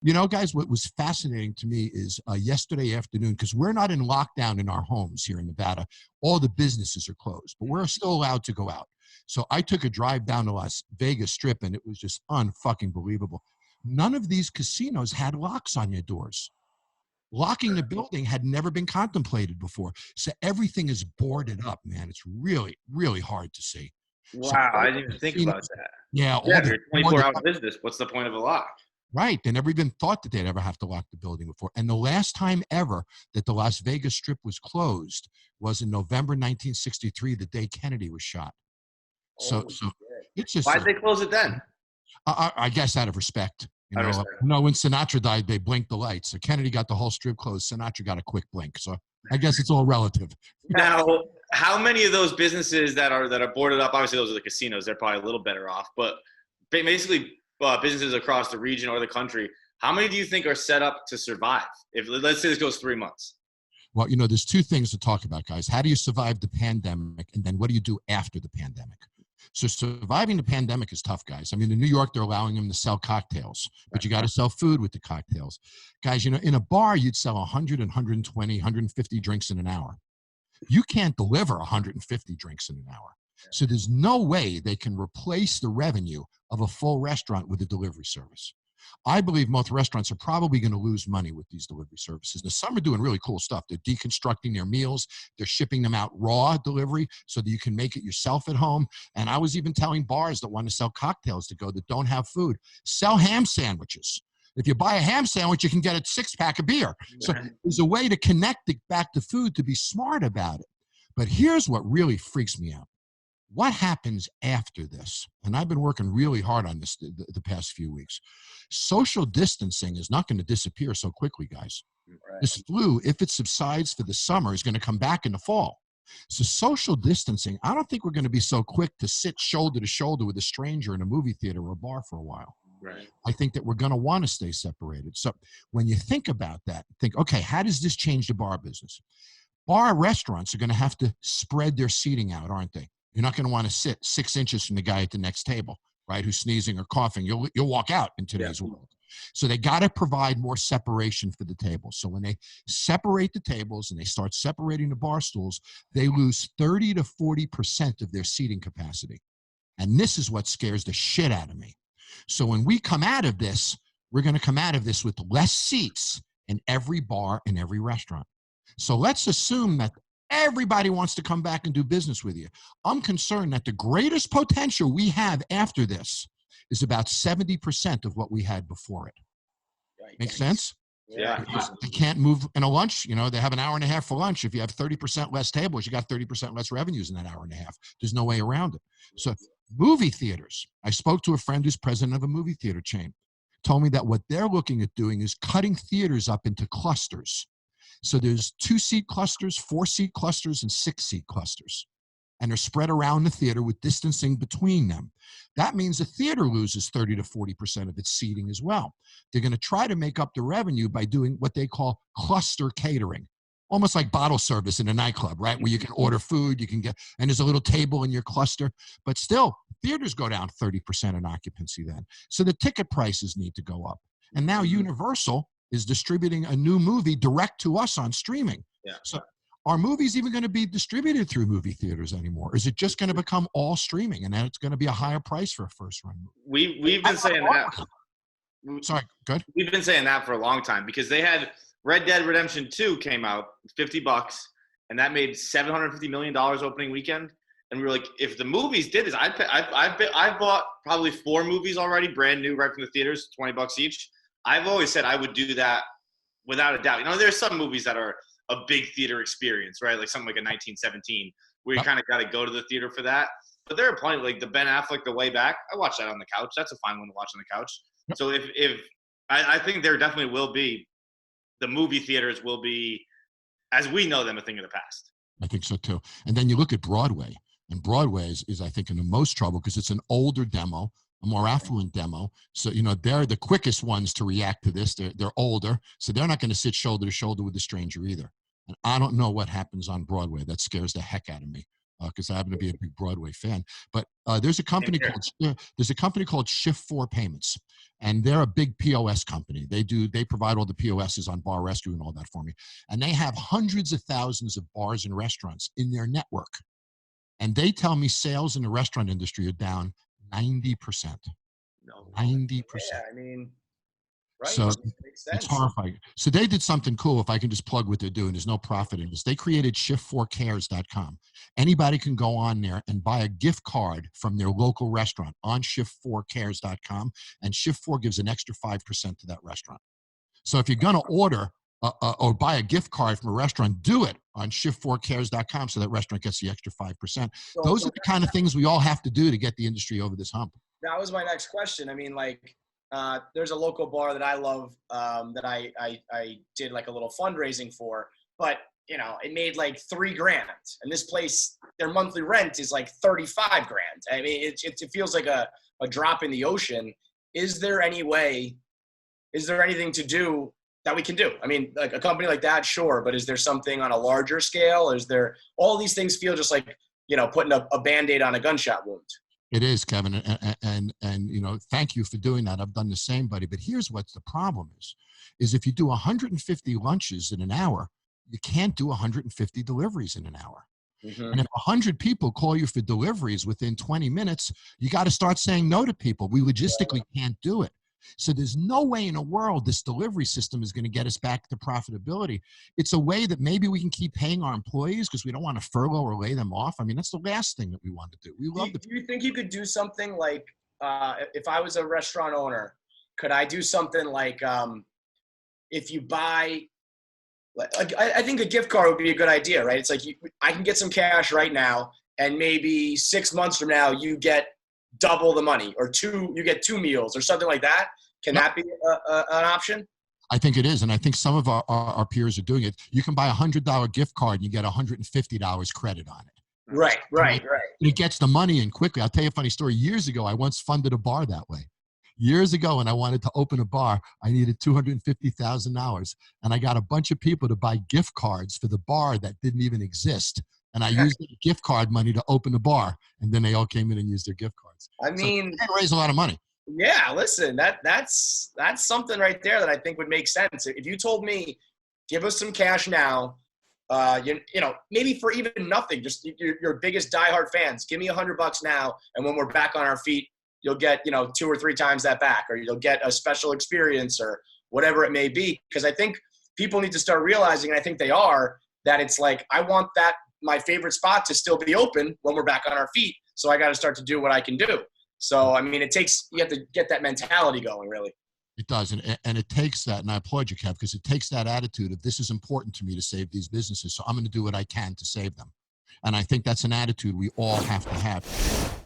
You know, guys, what was fascinating to me is yesterday afternoon, because we're not in lockdown in our homes here in Nevada. All the businesses are closed, but we're still allowed to go out. So I took a drive down to Las Vegas Strip, and it was just unfucking believable. None of these casinos had locks on your doors. Locking the building had never been contemplated before. So everything is boarded up, man. It's really, really hard to see. So Wow, all I the didn't even think about casinos, that. yeah, Yeah, all if the you're 24-hour business, what's the point of a lock? right. They never even thought that they'd ever have to lock the building before. And the last time ever that the Las Vegas Strip was closed was in November 1963, the day Kennedy was shot. So, Holy so shit. it's just, Why'd they close it then? I guess out of respect, I respect. when Sinatra died, they blinked the lights. So Kennedy got the whole strip closed. Sinatra got a quick blink. So I guess it's all relative. Now, how many of those businesses that are boarded up? Obviously, those are the casinos. They're probably a little better off, but basically, businesses across the region or the country. How many do you think are set up to survive? If let's say this goes 3 months. Well, there's two things to talk about, guys. How do you survive the pandemic? And then what do you do after the pandemic? So surviving the pandemic is tough, guys. I mean, in New York, they're allowing them to sell cocktails, but you got to sell food with the cocktails. Guys, in a bar, you'd sell 100 and 120, 150 drinks in an hour. You can't deliver 150 drinks in an hour. So there's no way they can replace the revenue of a full restaurant with a delivery service. I believe most restaurants are probably going to lose money with these delivery services. Now, some are doing really cool stuff. They're deconstructing their meals. They're shipping them out raw delivery so that you can make it yourself at home. And I was even telling bars that want to sell cocktails to go that don't have food, sell ham sandwiches. If you buy a ham sandwich, you can get a 6-pack of beer. So there's a way to connect it back to food, to be smart about it. But here's what really freaks me out. What happens after this? And I've been working really hard on this the past few weeks. Social distancing is not going to disappear so quickly, guys. Right. This flu, if it subsides for the summer, is going to come back in the fall. So social distancing, I don't think we're going to be so quick to sit shoulder to shoulder with a stranger in a movie theater or a bar for a while. Right. I think that we're going to want to stay separated. So when you think about that, think, okay, how does this change the bar business? Bar restaurants are going to have to spread their seating out, aren't they? You're not going to want to sit 6 inches from the guy at the next table, right, who's sneezing or coughing. You'll walk out in today's world. So they got to provide more separation for the tables. So when they separate the tables and they start separating the bar stools, they lose 30 to 40% of their seating capacity. And this is what scares the shit out of me. So when we come out of this, we're going to come out of this with less seats in every bar and every restaurant. So let's assume that everybody wants to come back and do business with you. I'm concerned that the greatest potential we have after this is about 70% of what we had before it. Make sense? Yeah. They can't move in a lunch. They have an hour and a half for lunch. If you have 30% less tables, you got 30% less revenues in that hour and a half. There's no way around it. So movie theaters, I spoke to a friend who's president of a movie theater chain, told me that what they're looking at doing is cutting theaters up into clusters. So there's 2-seat clusters, 4-seat clusters, and 6-seat clusters. And they're spread around the theater with distancing between them. That means the theater loses 30 to 40% of its seating as well. They're going to try to make up the revenue by doing what they call cluster catering, almost like bottle service in a nightclub, right? Where you can order food, you can get, and there's a little table in your cluster. But still, theaters go down 30% in occupancy then. So the ticket prices need to go up. And now Universal is distributing a new movie direct to us on streaming. Yeah. So are movies even going to be distributed through movie theaters anymore? Is it just going to become all streaming and then it's going to be a higher price for a first run movie? We've been saying that. Sorry, good. We've been saying that for a long time because they had Red Dead Redemption 2 came out, $50, and that made $750 million opening weekend. And we were like, if the movies did this, I've bought probably 4 movies already, brand new, right from the theaters, $20 each. I've always said I would do that without a doubt. There's some movies that are a big theater experience, right? Like something like a 1917, where you kind of got to go to the theater for that. But there are plenty, like the Ben Affleck, The Way Back. I watched that on the couch. That's a fine one to watch on the couch. Yep. So if I think there definitely will be, the movie theaters will be, as we know them, a thing of the past. I think so too. And then you look at Broadway, and Broadway is I think, in the most trouble because it's an older demo, a more affluent demo. So, they're the quickest ones to react to this. They're older, so they're not going to sit shoulder to shoulder with the stranger either. And I don't know what happens on Broadway. That scares the heck out of me. because I happen to be a big Broadway fan. But there's a company called Shift 4 Payments, and they're a big POS company. They provide all the POSs on Bar Rescue and all that for me, and they have hundreds of thousands of bars and restaurants in their network, and they tell me sales in the restaurant industry are down 90%. No. 90%. Yeah, I mean, right. So makes sense. it's horrifying. So they did something cool. If I can just plug what they're doing, there's no profit in this. They created shift4cares.com. Anybody can go on there and buy a gift card from their local restaurant on shift4cares.com, and Shift4 gives an extra 5% to that restaurant. So if you're going to order or buy a gift card from a restaurant, do it on shift4cares.com so that restaurant gets the extra 5%. Those are the kind of things we all have to do to get the industry over this hump. That was my next question. I mean, like, there's a local bar that I love that I did like a little fundraising for, but you know, it made like $3,000, and this place, their monthly rent is like $35,000. I mean, it feels like a drop in the ocean. Is there anything to do that we can do? I mean, like a company like that, sure, but is there something on a larger scale? Is there, all these things feel just like, you know, putting a Band-Aid on a gunshot wound. It is, Kevin, and you know, thank you for doing that. I've done the same, buddy. But here's what the problem is if you do 150 lunches in an hour, you can't do 150 deliveries in an hour. Mm-hmm. And if 100 people call you for deliveries within 20 minutes, you got to start saying no to people. We logistically can't do it. So there's no way in the world this delivery system is going to get us back to profitability. It's a way that maybe we can keep paying our employees because we don't want to furlough or lay them off. I mean, that's the last thing that we want to do. We love do you think you could do something like, if I was a restaurant owner, could I do something like, if you buy, I think a gift card would be a good idea, right? It's like I can get some cash right now, and maybe 6 months from now you get double the money, or you get 2 meals or something like that. Can that be an option? I think it is. And I think some of our peers are doing it. You can buy a $100 gift card and you get $150 credit on it. Right. It gets the money in quickly. I'll tell you a funny story. Years ago, I once funded a bar that way. Years ago, when I wanted to open a bar, I needed $250,000. And I got a bunch of people to buy gift cards for the bar that didn't even exist. And I used the gift card money to open the bar, and then they all came in and used their gift cards. I mean, so raise a lot of money. Yeah, listen, that's something right there that I think would make sense. If you told me, give us some cash now, you know, maybe for even nothing, just your biggest diehard fans, give me $100 now, and when we're back on our feet, you'll get, you know, 2 or 3 times that back, or you'll get a special experience or whatever it may be. Because I think people need to start realizing, and I think they are, that it's like, I want my favorite spot to still be open when we're back on our feet. So I got to start to do what I can do. So, I mean, you have to get that mentality going, really. It does. And it takes that, and I applaud you, Kev, because it takes that attitude of, this is important to me to save these businesses, so I'm going to do what I can to save them. And I think that's an attitude we all have to have.